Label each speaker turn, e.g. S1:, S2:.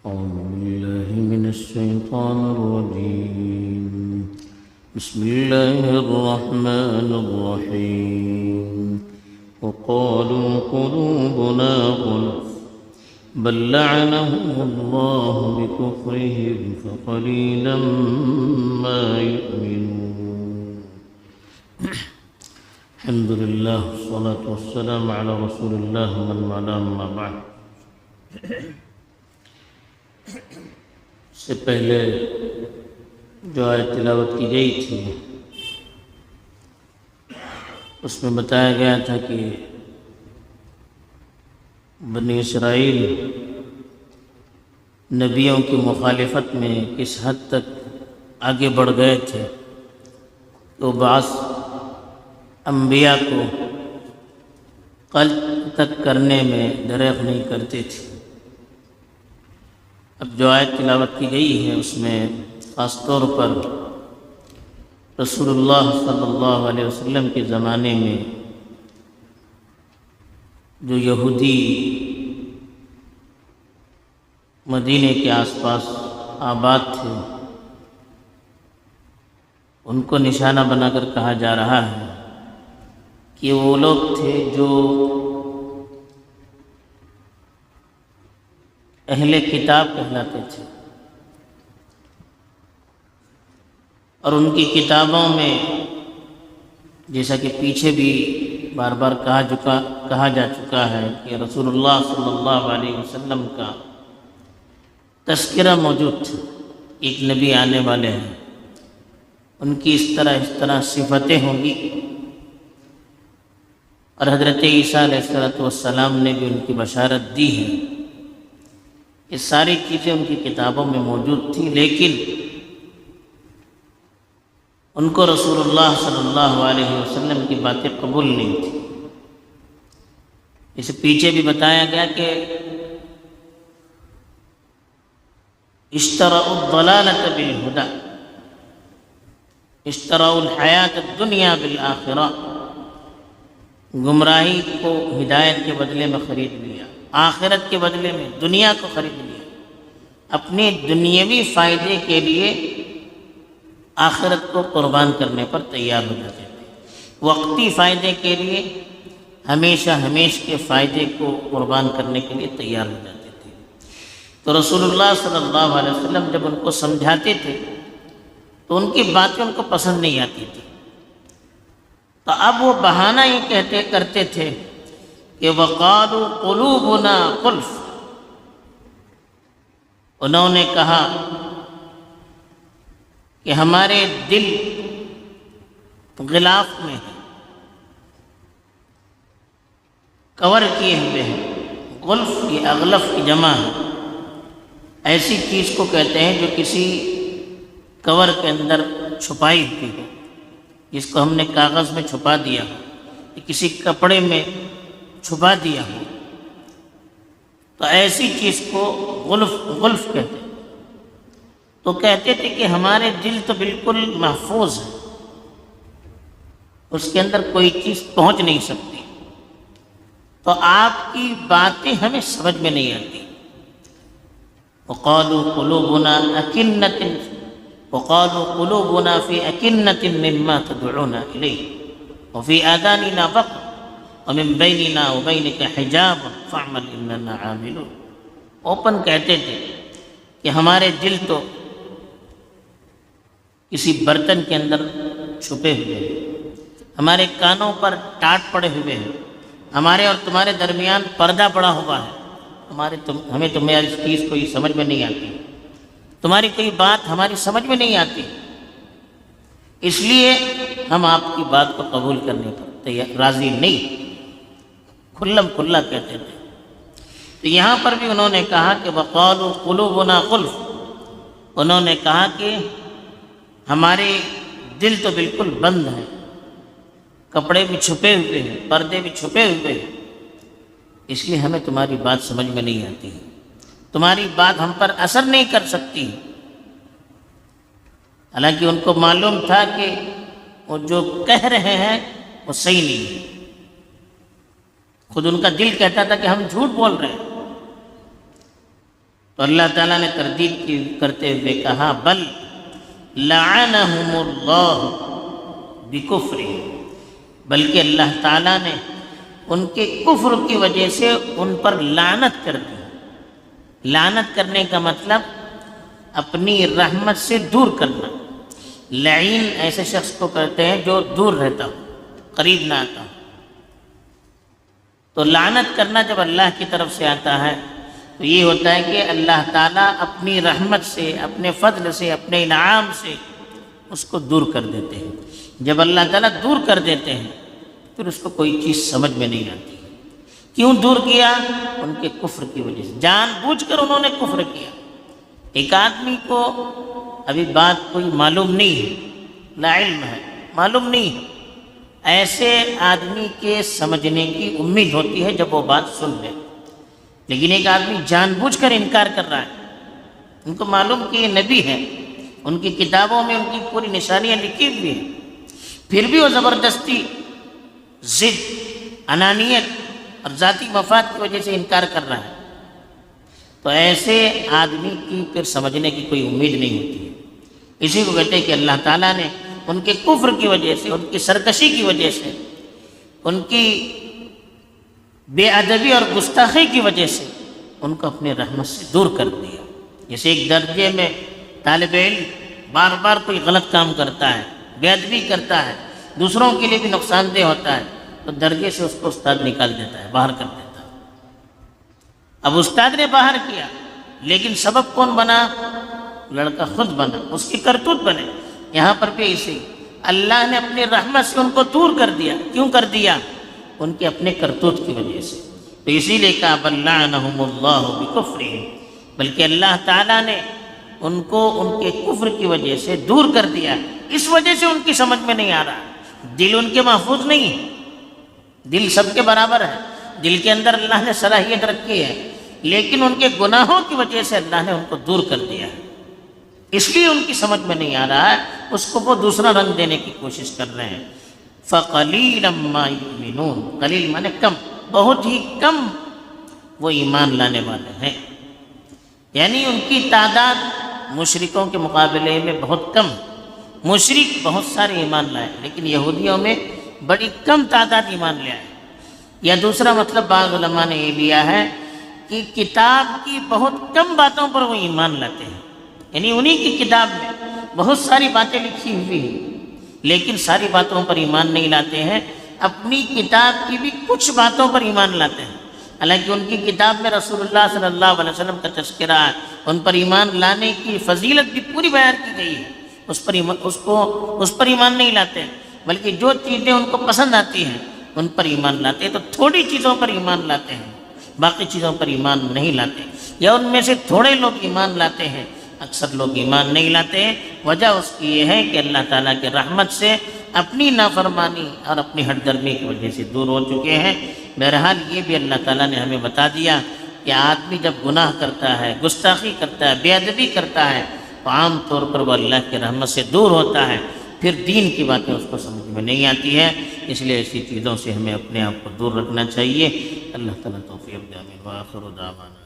S1: أعوذ بالله من الشيطان الرجيم. بسم الله الرحمن الرحيم. وقالوا قلوبنا غلف بل لعنهم الله بكفرهم فقليلا ما يؤمنون. الحمد لله والصلاة والسلام على رسول الله من والاه أما بعد. سے پہلے جو آیت تلاوت کی گئی تھی اس میں بتایا گیا تھا کہ بنی اسرائیل نبیوں کی مخالفت میں کس حد تک آگے بڑھ گئے تھے کہ وہ بعض انبیاء کو قتل تک کرنے میں دریغ نہیں کرتے تھے. اب جو آیت تلاوت کی گئی ہے اس میں خاص طور پر رسول اللہ صلی اللہ علیہ وسلم کے زمانے میں جو یہودی مدینے کے آس پاس آباد تھے ان کو نشانہ بنا کر کہا جا رہا ہے کہ وہ لوگ تھے جو اہل کتاب کہلاتے تھے اور ان کی کتابوں میں جیسا کہ پیچھے بھی بار بار کہا جا چکا ہے کہ رسول اللہ صلی اللہ علیہ وسلم کا تذکرہ موجود تھا. ایک نبی آنے والے ہیں, ان کی اس طرح صفتیں ہوں گی, اور حضرت عیسیٰ علیہ السلام نے بھی ان کی بشارت دی ہے. یہ ساری چیزیں ان کی کتابوں میں موجود تھیں, لیکن ان کو رسول اللہ صلی اللہ علیہ وسلم کی باتیں قبول نہیں تھیں. اسے پیچھے بھی بتایا گیا کہ اشتروا الضلالة بالہدی اشتروا الحیاة الدنیا بالآخرہ. گمراہی کو ہدایت کے بدلے میں خرید لیا, آخرت کے بدلے میں دنیا کو خرید لیا. اپنے دنیاوی فائدے کے لیے آخرت کو قربان کرنے پر تیار ہو جاتے تھے. وقتی فائدے کے لیے ہمیشہ کے فائدے کو قربان کرنے کے لیے تیار ہو جاتے تھے. تو رسول اللہ صلی اللہ علیہ وسلم جب ان کو سمجھاتے تھے تو ان کی باتیں ان کو پسند نہیں آتی تھی. تو اب وہ بہانہ یہ کرتے تھے کہ وَقَالُوا قُلُوبُنَا غُلْفٌ. انہوں نے کہا کہ ہمارے دل غلاف میں ہیں, کور کیے ہوئے ہیں. غلف یہ اغلف کی جمع ہے. ایسی چیز کو کہتے ہیں جو کسی کور کے اندر چھپائی ہوتی ہے, جس کو ہم نے کاغذ میں چھپا دیا ہو, کسی کپڑے میں چھپا دیا ہو, تو ایسی چیز کو غلف کہتے ہیں. تو کہتے تھے کہ ہمارے دل تو بالکل محفوظ ہے, اس کے اندر کوئی چیز پہنچ نہیں سکتی, تو آپ کی باتیں ہمیں سمجھ میں نہیں آتی. وقالوا قلوبنا في أكنة مما تدعونا إليه وفي آذاننا وقر ومن بيننا وبينك حجاب فاعمل إننا عاملون. اوپن کہتے تھے کہ ہمارے دل تو کسی برتن کے اندر چھپے ہوئے ہیں, ہمارے کانوں پر ٹاٹ پڑے ہوئے ہیں, ہمارے اور تمہارے درمیان پردہ پڑا ہوا ہے. ہمیں تمہاری اس چیز کو یہ سمجھ میں نہیں آتی, تمہاری کوئی بات ہماری سمجھ میں نہیں آتی, اس لیے ہم آپ کی بات کو قبول کرنے پر راضی نہیں. کھلم کھلا کہتے تھے. تو یہاں پر بھی انہوں نے کہا کہ وَقَالُوا قُلُوبُنَا غُلْفٌ. انہوں نے کہا کہ ہمارے دل تو بالکل بند ہیں, کپڑے بھی چھپے ہوئے ہیں, پردے بھی چھپے ہوئے ہیں, اس لیے ہمیں تمہاری بات سمجھ میں نہیں آتی, تمہاری بات ہم پر اثر نہیں کر سکتی. حالانکہ ان کو معلوم تھا کہ وہ جو کہہ رہے ہیں وہ صحیح نہیں ہے. خود ان کا دل کہتا تھا کہ ہم جھوٹ بول رہے ہیں. تو تو اللہ تعالیٰ نے تردید کرتے ہوئے کہا بل لعنہم اللہ بکفرہم، بلکہ اللہ تعالیٰ نے ان کے کفر کی وجہ سے ان پر لعنت کر دی۔ لعنت کرنے کا مطلب اپنی رحمت سے دور کرنا۔ لعین ایسے شخص کو کہتے ہیں جو دور رہتا ہو، قریب نہ آتا ہو۔ تو لعنت کرنا جب اللہ کی طرف سے آتا ہے تو یہ ہوتا ہے کہ اللہ تعالیٰ اپنی رحمت سے، اپنے فضل سے، اپنے انعام سے اس کو دور کر دیتے ہیں۔ جب اللہ تعالیٰ دور کر دیتے ہیں پھر اس کو کوئی چیز سمجھ میں نہیں آتی۔ کیوں دور کیا؟ ان کے کفر کی وجہ سے، جان بوجھ کر انہوں نے کفر کیا۔ ایک آدمی کو ابھی بات کوئی معلوم نہیں ہے، لا علم ہے، معلوم نہیں ہے، ایسے آدمی کے سمجھنے کی امید ہوتی ہے جب وہ بات سن لے۔ لیکن ایک آدمی جان بوجھ کر انکار کر رہا ہے، ان کو معلوم کہ یہ نبی ہے، ان کی کتابوں میں ان کی پوری نشانیاں لکھی ہوئی ہیں، پھر بھی وہ زبردستی، ضد، انانیت اور ذاتی مفاد کی وجہ سے انکار کر رہا ہے، تو ایسے آدمی کی پھر سمجھنے کی کوئی امید نہیں ہوتی ہے۔ اسی کو کہتے ہیں کہ اللہ تعالیٰ نے ان کے کفر کی وجہ سے، ان کی سرکشی کی وجہ سے، ان کی بے ادبی اور گستاخی کی وجہ سے ان کو اپنے رحمت سے دور کر دیا۔ جیسے ایک درجے میں طالب علم بار بار کوئی غلط کام کرتا ہے، بے ادبی کرتا ہے، دوسروں کے لیے بھی نقصان دہ ہوتا ہے، تو درجے سے اس کو استاد نکال دیتا ہے، باہر کر دیتا ہے۔ اب استاد نے باہر کیا، لیکن سبب کون بنا؟ لڑکا خود بنا، اس کی کرتوت بنے۔ یہاں پر بھی اسی اللہ نے اپنی رحمت سے ان کو دور کر دیا۔ کیوں کر دیا؟ ان کے اپنے کرتوت کی وجہ سے۔ تو اسی لیے کہا بل لعنہم اللہ بکفرہم، بلکہ اللہ تعالیٰ نے ان کو ان کے کفر کی وجہ سے دور کر دیا۔ اس وجہ سے ان کی سمجھ میں نہیں آ رہا، دل ان کے محفوظ نہیں ہے، دل سب کے برابر ہے، دل کے اندر اللہ نے صلاحیت رکھی ہے، لیکن ان کے گناہوں کی وجہ سے اللہ نے ان کو دور کر دیا ہے، اس لیے ان کی سمجھ میں نہیں آ رہا ہے، اس کو وہ دوسرا رنگ دینے کی کوشش کر رہے ہیں۔ فَقَلِيلًا مَا يُؤْمِنُونَ، قلیل مانے کم، بہت ہی کم وہ ایمان لانے والے ہیں، یعنی ان کی تعداد مشرکوں کے مقابلے میں بہت کم۔ مشرک بہت سارے ایمان لائے، لیکن یہودیوں میں بڑی کم تعداد ایمان لے آئے۔ یا دوسرا مطلب بعض علماء نے یہ لیا ہے کہ کتاب کی بہت کم باتوں پر وہ ایمان لاتے ہیں، یعنی انہی کی کتاب میں بہت ساری باتیں لکھی ہوئی ہیں، لیکن ساری باتوں پر ایمان نہیں لاتے ہیں، اپنی کتاب کی بھی کچھ باتوں پر ایمان لاتے ہیں۔ حالانکہ ان کی کتاب میں رسول اللہ صلی اللہ علیہ وسلم کا تذکرہ ہے، ان پر ایمان لانے کی فضیلت بھی پوری بیان کی گئی ہے، اس پر ایمان نہیں لاتے، بلکہ جو چیزیں ان کو پسند آتی ہیں ان پر ایمان لاتے ہیں۔ تو تھوڑی چیزوں پر ایمان لاتے ہیں، باقی چیزوں پر ایمان نہیں لاتے، یا ان میں سے تھوڑے لوگ ایمان لاتے ہیں، اکثر لوگ ایمان نہیں لاتے ہیں۔ وجہ اس کی یہ ہے کہ اللہ تعالیٰ کے رحمت سے اپنی نافرمانی اور اپنی ہٹ درمی کی وجہ سے دور ہو چکے ہیں۔ بہرحال یہ بھی اللہ تعالیٰ نے ہمیں بتا دیا کہ آدمی جب گناہ کرتا ہے، گستاخی کرتا ہے، بے ادبی کرتا ہے تو عام طور پر وہ اللہ کی رحمت سے دور ہوتا ہے، پھر دین کی باتیں اس کو سمجھ میں نہیں آتی ہے۔ اس لیے ایسی چیزوں سے ہمیں اپنے آپ کو دور رکھنا چاہیے۔ اللہ تعالیٰ توفیق دے، آمین۔ وآخر دعوانا